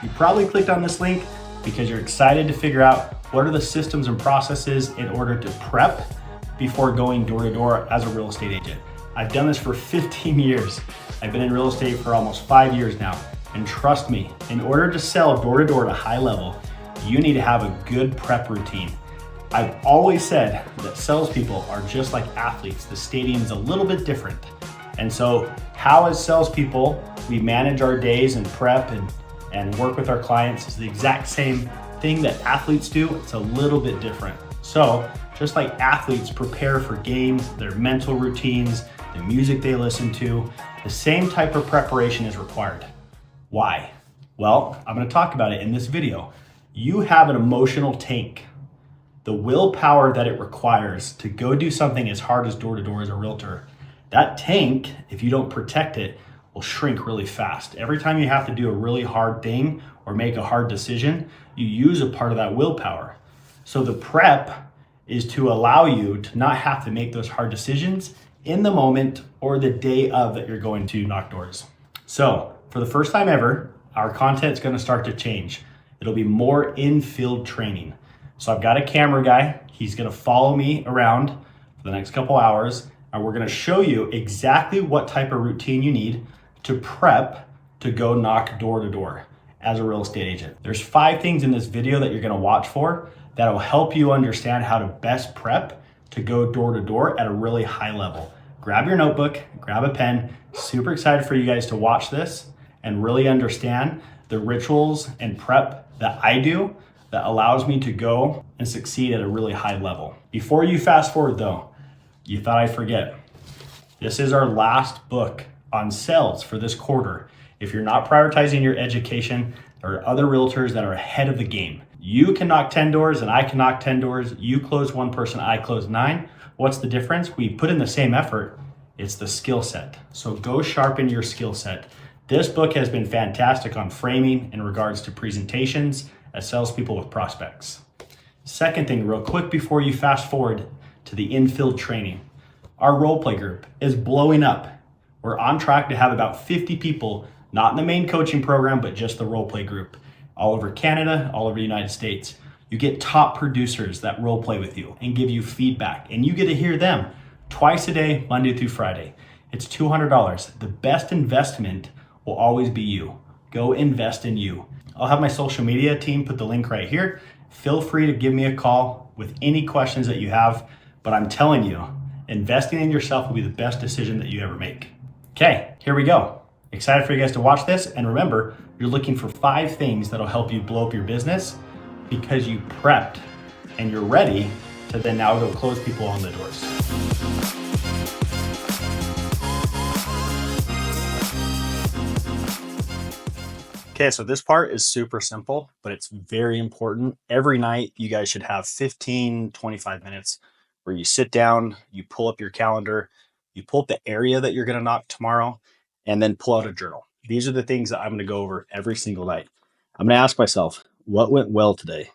You probably clicked on this link because you're excited to figure out what are the systems and processes in order to prep before going door to door as a real estate agent. I've done this for 15 years. I've been in real estate for almost 5 years now. And trust me, in order to sell door to door to high level, you need to have a good prep routine. I've always said that salespeople are just like athletes. The stadium's a little bit different. And so how as salespeople, we manage our days and prep and work with our clients is the exact same thing that athletes do. It's a little bit different. So just like athletes prepare for games, their mental routines, the music they listen to, the same type of preparation is required. Why? Well, I'm going to talk about it in this video. You have an emotional tank. The willpower that it requires to go do something as hard as door to door as a realtor, that tank, if you don't protect it, will shrink really fast. Every time you have to do a really hard thing or make a hard decision, you use a part of that willpower. So the prep is to allow you to not have to make those hard decisions in the moment or the day of that you're going to knock doors. So for the first time ever, our content's going to start to change. It'll be more in-field training. So I've got a camera guy. He's going to follow me around for the next couple hours, and we're going to show you exactly what type of routine you need to prep to go knock door to door as a real estate agent. There's 5 things in this video that you're going to watch for that will help you understand how to best prep to go door to door at a really high level. Grab your notebook, grab a pen. Super excited for you guys to watch this and really understand the rituals and prep that I do that allows me to go and succeed at a really high level. Before you fast forward though, you thought I'd forget. This is our last book on sales for this quarter. If you're not prioritizing your education, there are other realtors that are ahead of the game. You can knock 10 doors and I can knock 10 doors. You close 1 person, I close 9. What's the difference? We put in the same effort. It's the skill set. So go sharpen your skill set. This book has been fantastic on framing in regards to presentations as salespeople with prospects. Second thing, real quick before you fast forward to the infield training, our role play group is blowing up. We're on track to have about 50 people, not in the main coaching program, but just the role play group, all over Canada, all over the United States. You get top producers that role play with you and give you feedback, and you get to hear them twice a day, Monday through Friday. It's $200. The best investment will always be you. Go invest in you. I'll have my social media team put the link right here. Feel free to give me a call with any questions that you have, but I'm telling you, investing in yourself will be the best decision that you ever make. Okay, here we go. Excited for you guys to watch this. And remember, you're looking for 5 things that'll help you blow up your business because you prepped and you're ready to then now go close people on the doors. Okay, so this part is super simple, but it's very important. Every night, you guys should have 15, 25 minutes where you sit down, you pull up your calendar, you pull up the area that you're going to knock tomorrow, and then pull out a journal. These are the things that I'm going to go over every single night. I'm going to ask myself, what went well today?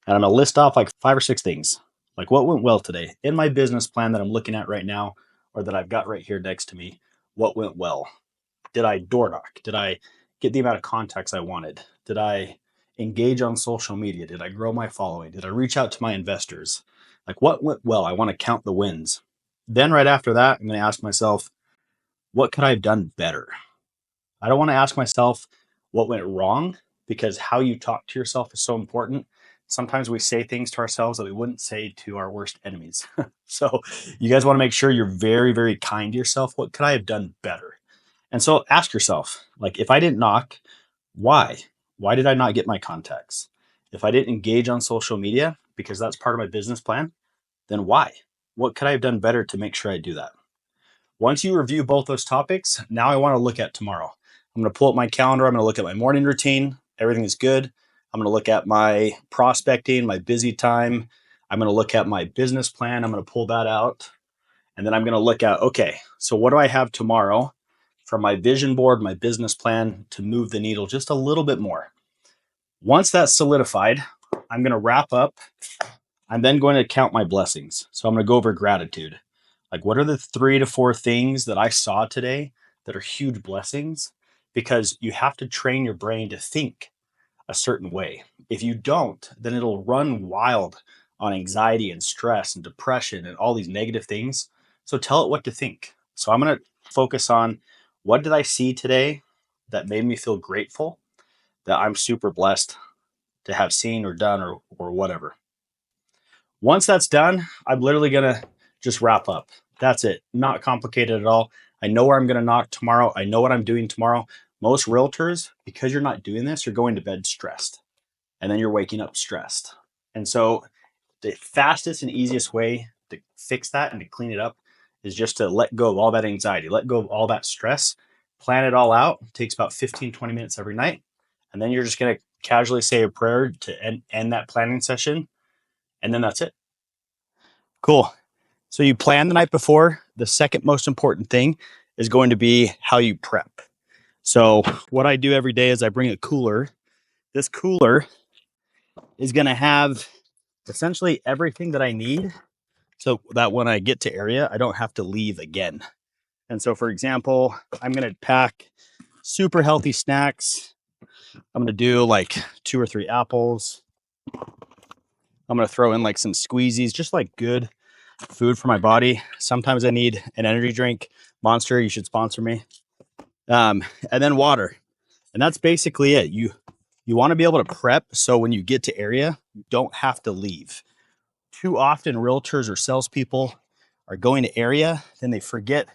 And I'm going to list off like 5 or 6 things. Like what went well today in my business plan that I'm looking at right now, or that I've got right here next to me. What went well? Did I door knock? Did I get the amount of contacts I wanted? Did I engage on social media? Did I grow my following? Did I reach out to my investors? Like what went well? I want to count the wins. Then right after that, I'm going to ask myself, what could I have done better? I don't want to ask myself what went wrong, because how you talk to yourself is so important. Sometimes we say things to ourselves that we wouldn't say to our worst enemies. So you guys want to make sure you're very, very kind to yourself. What could I have done better? And so ask yourself, like, if I didn't knock, why? Why did I not get my contacts? If I didn't engage on social media, because that's part of my business plan, then why? What could I have done better to make sure I do that? Once you review both those topics, now I want to look at tomorrow. I'm going to pull up my calendar. I'm going to look at my morning routine. Everything is good. I'm going to look at my prospecting, my busy time. I'm going to look at my business plan. I'm going to pull that out. And then I'm going to look at, okay, so what do I have tomorrow from my vision board, my business plan to move the needle just a little bit more? Once that's solidified, I'm going to wrap up. I'm then going to count my blessings. So I'm going to go over gratitude. Like, what are the 3 to 4 things that I saw today that are huge blessings because you have to train your brain to think a certain way. If you don't, then it'll run wild on anxiety and stress and depression and all these negative things. So tell it what to think. So I'm going to focus on, what did I see today that made me feel grateful, that I'm super blessed to have seen or done, or whatever. Once that's done, I'm literally going to just wrap up. That's it. Not complicated at all. I know where I'm going to knock tomorrow. I know what I'm doing tomorrow. Most realtors, because you're not doing this, you're going to bed stressed, and then you're waking up stressed. And so the fastest and easiest way to fix that and to clean it up is just to let go of all that anxiety, let go of all that stress, plan it all out. It takes about 15, 20 minutes every night. And then you're just going to casually say a prayer to end that planning session. And then that's it. Cool. So you plan the night before. The second most important thing is going to be how you prep. So what I do every day is I bring a cooler. This cooler is going to have essentially everything that I need, so that when I get to area, I don't have to leave again. And so, for example, I'm going to pack super healthy snacks. I'm going to do like 2 or 3 apples. I'm going to throw in like some squeezies, just like good food for my body. Sometimes I need an energy drink. Monster, you should sponsor me. And then water. And that's basically it. You want to be able to prep so when you get to area, you don't have to leave. Too often, realtors or salespeople are going to area, then they forget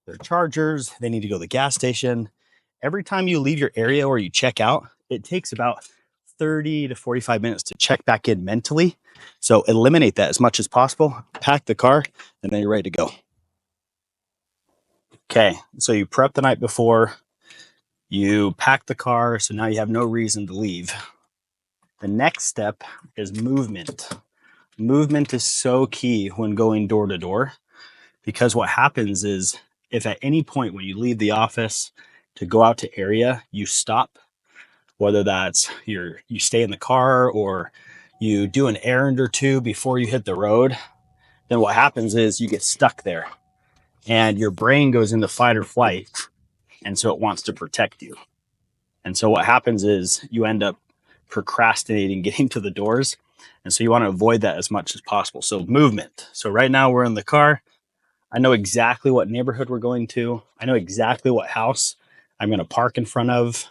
their chargers. They need to go to the gas station. Every time you leave your area or you check out, it takes about 30 to 45 minutes to check back in mentally. So eliminate that as much as possible. Pack the car, and then you're ready to go. Okay, so you prep the night before. You pack the car, so now you have no reason to leave. The next step is movement. Movement is so key when going door to door, because what happens is, if at any point when you leave the office to go out to area, you stop, whether that's you stay in the car or you do an errand or two before you hit the road, then what happens is you get stuck there and your brain goes into fight or flight. And so it wants to protect you. And so what happens is you end up procrastinating getting to the doors. And so you want to avoid that as much as possible. So movement. So right now we're in the car. I know exactly what neighborhood we're going to. I know exactly what house I'm going to park in front of.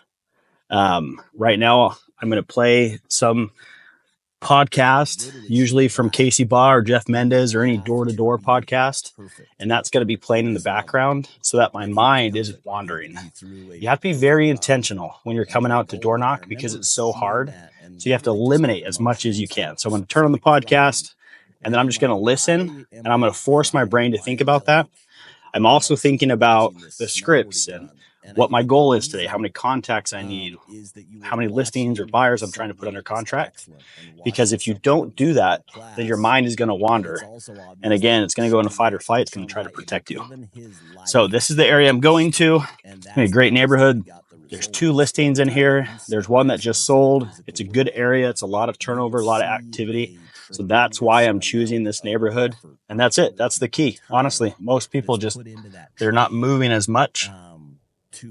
Right now I'm going to play some podcast, usually from Casey Baugh or Jeff Mendez or any door-to-door podcast, and that's going to be playing in the background so that my mind isn't wandering. You have to be very intentional when you're coming out to door knock because it's so hard. So you have to eliminate as much as you can. So I'm going to turn on the podcast, and then I'm just going to listen, and I'm going to force my brain to think about that. I'm also thinking about the scripts and what my goal is today, how many contacts I need, how many listings or buyers I'm trying to put under contract. Because if you don't do that, then your mind is going to wander. And again, it's going to go into fight or flight. It's going to try to protect you. So this is the area I'm going to. It's a great neighborhood. There's 2 listings in here. There's one that just sold. It's a good area. It's a lot of turnover, a lot of activity. So that's why I'm choosing this neighborhood. And that's it. That's the key. Honestly, most people they're not moving as much.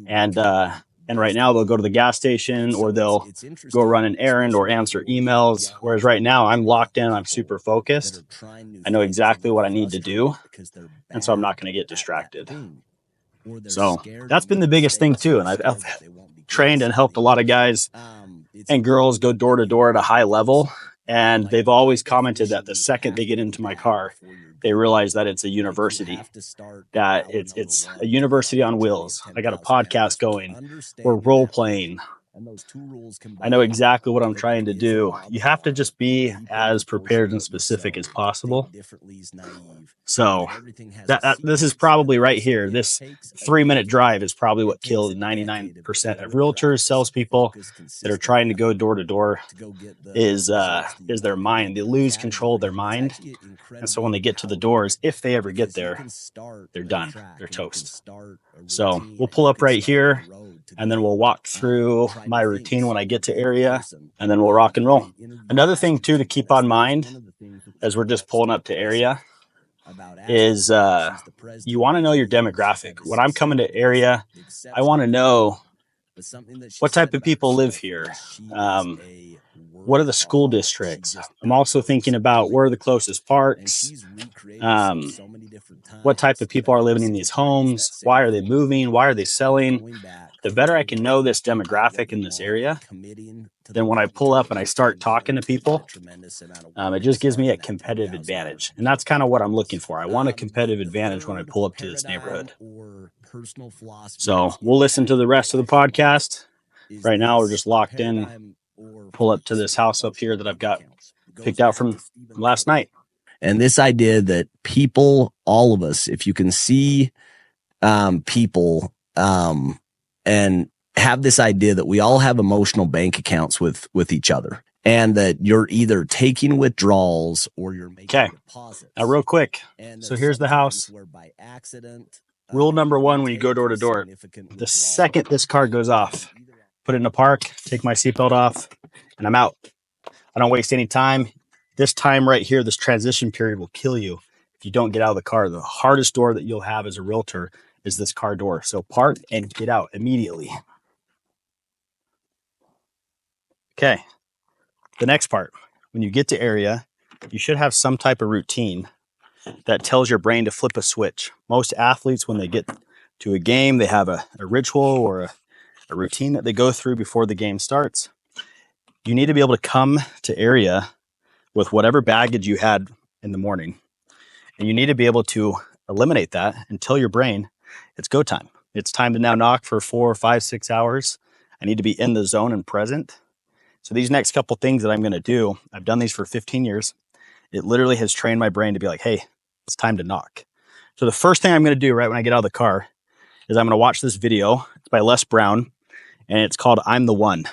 And right now they'll go to the gas station or they'll go run an errand or answer emails. Whereas right now I'm locked in. I'm super focused. I know exactly what I need to do. And so I'm not going to get distracted. So that's been the biggest thing too. And I've trained and helped a lot of guys and girls go door to door at a high level. And they've always commented that the second they get into my car, they realize that it's a university, that it's a university on wheels. I got a podcast going. We're role playing. I know exactly what I'm trying to do. You have to just be as prepared and specific as possible. So this is probably right here. This 3-minute drive is probably what killed 99% of realtors, salespeople that are trying to go door to door is their mind. They lose control of their mind. And so when they get to the doors, if they ever get there, they're done. They're toast. So we'll pull up right here and then we'll walk through my routine when I get to area, and then we'll rock and roll. Another thing too to keep on mind as we're just pulling up to area is you want to know your demographic. When I'm coming to area, I want to know What type of people live here? What are the school districts? I'm also thinking about where are the closest parks? What type of people are living in these homes? Why are they moving? Why are they selling? The better I can know this demographic in this area, then when I pull up and I start talking to people, it just gives me a competitive advantage. And that's kind of what I'm looking for. I want a competitive advantage when I pull up to this neighborhood. So we'll listen to the rest of the podcast. Right now, we're just locked in. Pull up to this house up here that I've got picked out from last night. And this idea that people, all of us, if you can see people and have this idea that we all have emotional bank accounts with each other, and that you're either taking withdrawals or you're making deposits. Now, real quick. So here's the house. Rule number one when you go door to door: the second this car goes off, put it in a park, take my seatbelt off, and I'm out. I don't waste any time. This time right here, this transition period will kill you if you don't get out of the car. The hardest door that you'll have as a realtor is this car door. So park and get out immediately. Okay. The next part, when you get to area, you should have some type of routine that tells your brain to flip a switch. Most athletes, when they get to a game, they have a ritual or a routine that they go through before the game starts. You need to be able to come to area with whatever baggage you had in the morning. And you need to be able to eliminate that and tell your brain it's go time. It's time to now knock for 4, 5, 6 hours. I need to be in the zone and present. So these next couple things that I'm going to do, I've done these for 15 years. It literally has trained my brain to be like, hey, it's time to knock. So the first thing I'm going to do right when I get out of the car is I'm going to watch this video. It's by Les Brown, and it's called I'm the One.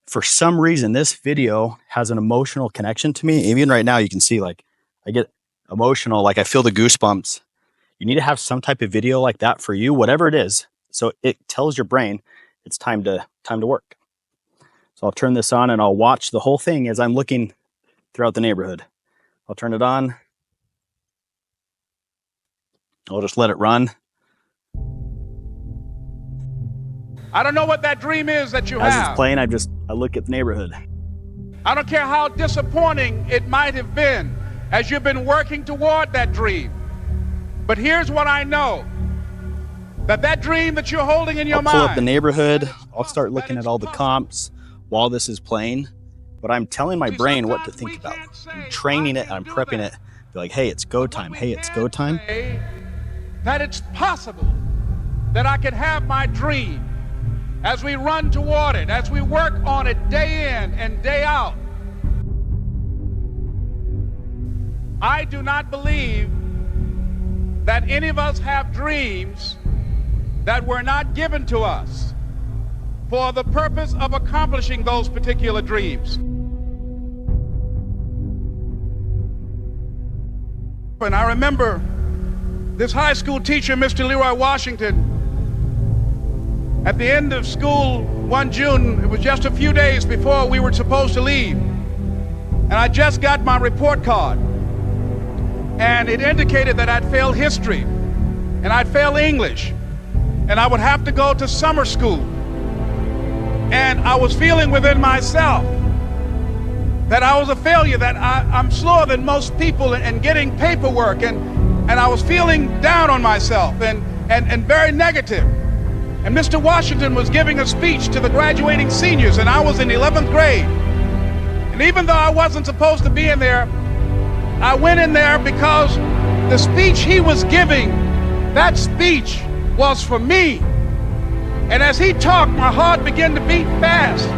For some reason, this video has an emotional connection to me. Even right now, you can see like I get emotional, like I feel the goosebumps. You need to have some type of video like that for you, whatever it is. So it tells your brain it's time to work. So I'll turn this on and I'll watch the whole thing as I'm looking throughout the neighborhood. I'll turn it on. I'll just let it run. I don't know what that dream is that you have. As it's playing, I look at the neighborhood. I don't care how disappointing it might have been as you've been working toward that dream. But here's what I know. That dream that you're holding in your mind. I'll pull up the neighborhood. I'll start looking at all the comps while this is playing. But I'm telling my brain what to think about. I'm training it, I'm prepping it. Be like, hey, it's go time. Hey, it's go time. That it's possible that I can have my dream as we run toward it, as we work on it day in and day out. I do not believe that any of us have dreams that were not given to us for the purpose of accomplishing those particular dreams. And I remember this high school teacher, Mr. Leroy Washington, at the end of school one June, it was just a few days before we were supposed to leave, and I just got my report card, and it indicated that I'd failed history, and I'd failed English, and I would have to go to summer school. And I was feeling within myself that I was a failure, that I'm slower than most people in getting paperwork, and I was feeling down on myself and very negative. And Mr. Washington was giving a speech to the graduating seniors, and I was in 11th grade. And even though I wasn't supposed to be in there, I went in there because the speech he was giving, that speech was for me. And as he talked, my heart began to beat fast.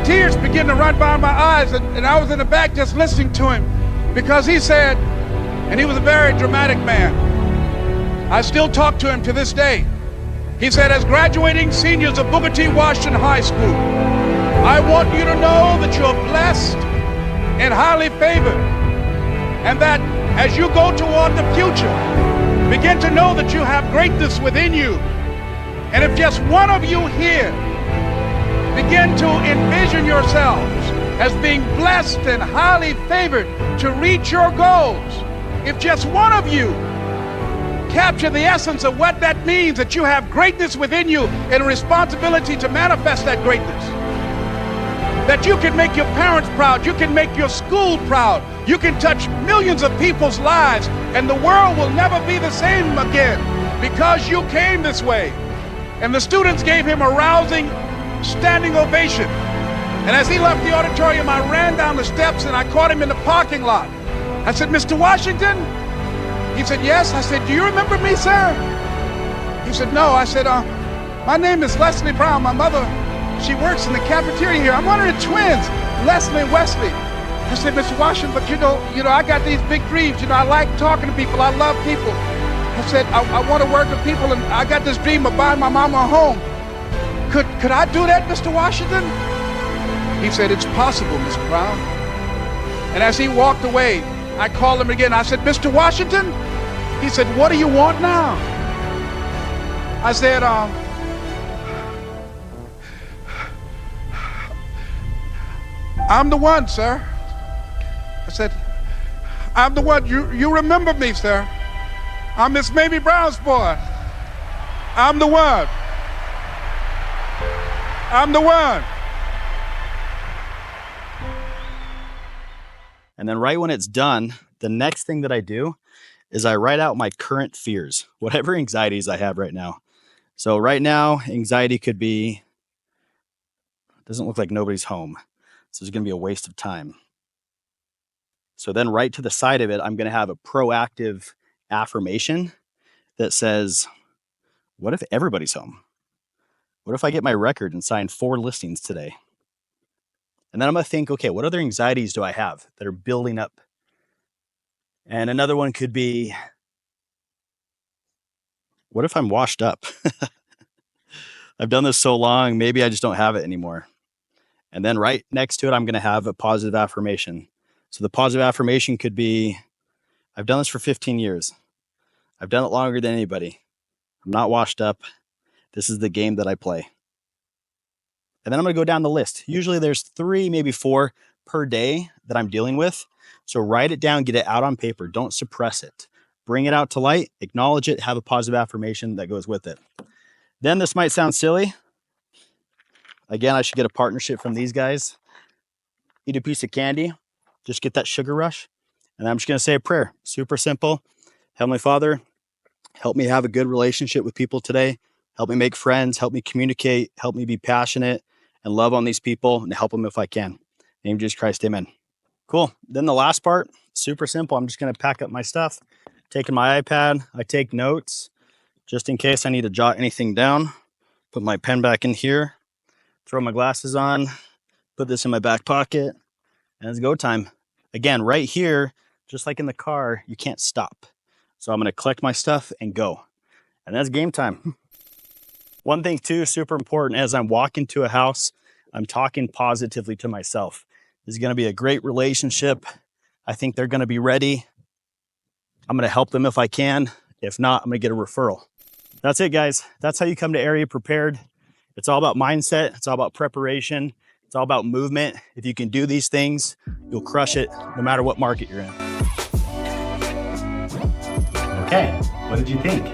Tears began to run by my eyes, and I was in the back just listening to him because he said, and he was a very dramatic man. I still talk to him to this day. He said, as graduating seniors of Booker T. Washington High School, I want you to know that you're blessed and highly favored, and that as you go toward the future, begin to know that you have greatness within you. And if just one of you here begin to envision yourselves as being blessed and highly favored to reach your goals, if just one of you capture the essence of what that means, that you have greatness within you and a responsibility to manifest that greatness. That you can make your parents proud, you can make your school proud, you can touch millions of people's lives, and the world will never be the same again because you came this way. And the students gave him a rousing standing ovation. And as he left the auditorium, I ran down the steps and I caught him in the parking lot. I said, "Mr. Washington?" He said, "Yes." I said, "Do you remember me, sir?" He said, "No." I said, "My name is Leslie Brown. My mother, she works in the cafeteria here. I'm one of the twins, Leslie and Wesley." I said, "Mr. Washington, but you know, I got these big dreams. I like talking to people. I love people." I said, I want to work with people, and I got this dream of buying my mama a home. Could I do that, Mr. Washington?" He said, "It's possible, Mr. Brown." And as he walked away, I called him again. I said, "Mr. Washington?" He said, "What do you want now?" I said, "I'm the one, sir." I said, "I'm the one. You remember me, sir. I'm Miss Mamie Brown's boy. I'm the one. I'm the one." And then right when it's done, the next thing that I do is I write out my current fears, whatever anxieties I have right now. So right now, anxiety could be, doesn't look like nobody's home. So it's going to be a waste of time. So then right to the side of it, I'm going to have a proactive affirmation that says, what if everybody's home? What if I get my record and sign 4 listings today? And then I'm going to think, okay, what other anxieties do I have that are building up? And another one could be, what if I'm washed up? I've done this so long, maybe I just don't have it anymore. And then right next to it, I'm going to have a positive affirmation. So the positive affirmation could be, I've done this for 15 years. I've done it longer than anybody. I'm not washed up. This is the game that I play. And then I'm going to go down the list. Usually there's 3, maybe 4 per day that I'm dealing with. So write it down, get it out on paper. Don't suppress it. Bring it out to light, acknowledge it, have a positive affirmation that goes with it. Then this might sound silly. Again, I should get a partnership from these guys. Eat a piece of candy, just get that sugar rush. And I'm just going to say a prayer. Super simple. Heavenly Father, help me have a good relationship with people today. Help me make friends, help me communicate, help me be passionate and love on these people and help them if I can. In the name of Jesus Christ, amen. Cool. Then the last part, super simple. I'm just going to pack up my stuff, taking my iPad. I take notes just in case I need to jot anything down. Put my pen back in here, throw my glasses on, put this in my back pocket, and it's go time. Again, right here, just like in the car, you can't stop. So I'm going to collect my stuff and go. And that's game time. One thing too, super important, as I'm walking to a house, I'm talking positively to myself. This is going to be a great relationship. I think they're going to be ready. I'm going to help them if I can. If not, I'm going to get a referral. That's it, guys. That's how you come to area prepared. It's all about mindset. It's all about preparation. It's all about movement. If you can do these things, you'll crush it no matter what market you're in. Okay, what did you think?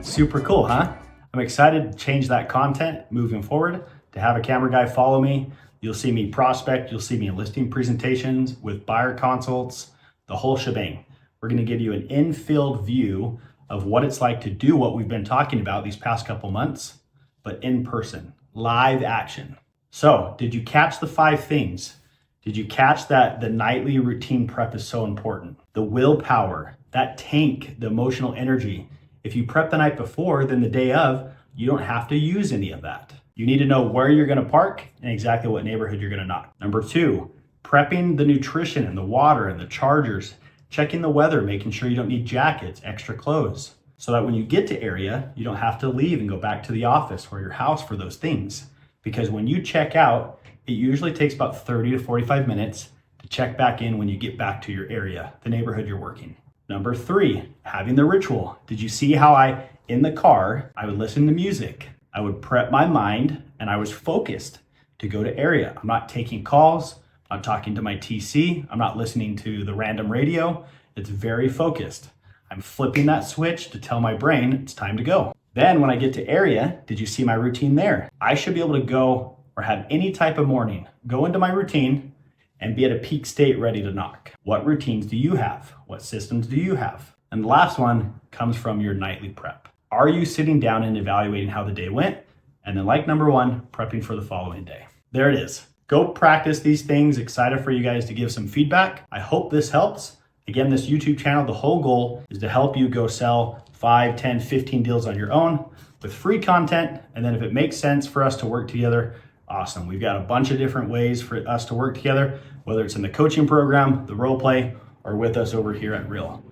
Super cool, huh? I'm excited to change that content moving forward, to have a camera guy follow me. You'll see me prospect, you'll see me in listing presentations with buyer consults, the whole shebang. We're gonna give you an in-field view of what it's like to do what we've been talking about these past couple months, but in person, live action. So, did you catch the 5 things? Did you catch that the nightly routine prep is so important? The willpower, that tank, the emotional energy. If you prep the night before, then the day of, you don't have to use any of that. You need to know where you're gonna park and exactly what neighborhood you're gonna knock. Number 2, prepping the nutrition and the water and the chargers, checking the weather, making sure you don't need jackets, extra clothes, so that when you get to area, you don't have to leave and go back to the office or your house for those things. Because when you check out, it usually takes about 30 to 45 minutes to check back in when you get back to your area, the neighborhood you're working. Number 3, having the ritual. Did you see how in the car, I would listen to music. I would prep my mind and I was focused to go to area. I'm not taking calls. I'm not talking to my TC. I'm not listening to the random radio. It's very focused. I'm flipping that switch to tell my brain it's time to go. Then when I get to area, did you see my routine there? I should be able to go or have any type of morning, go into my routine and be at a peak state ready to knock. What routines do you have? What systems do you have? And the last one comes from your nightly prep. Are you sitting down and evaluating how the day went? And then like number one, prepping for the following day. There it is. Go practice these things. Excited for you guys to give some feedback. I hope this helps. Again, this YouTube channel, the whole goal is to help you go sell 5, 10, 15 deals on your own with free content. And then if it makes sense for us to work together, awesome. We've got a bunch of different ways for us to work together, whether it's in the coaching program, the role play, or with us over here at Real.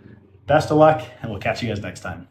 Best of luck, and we'll catch you guys next time.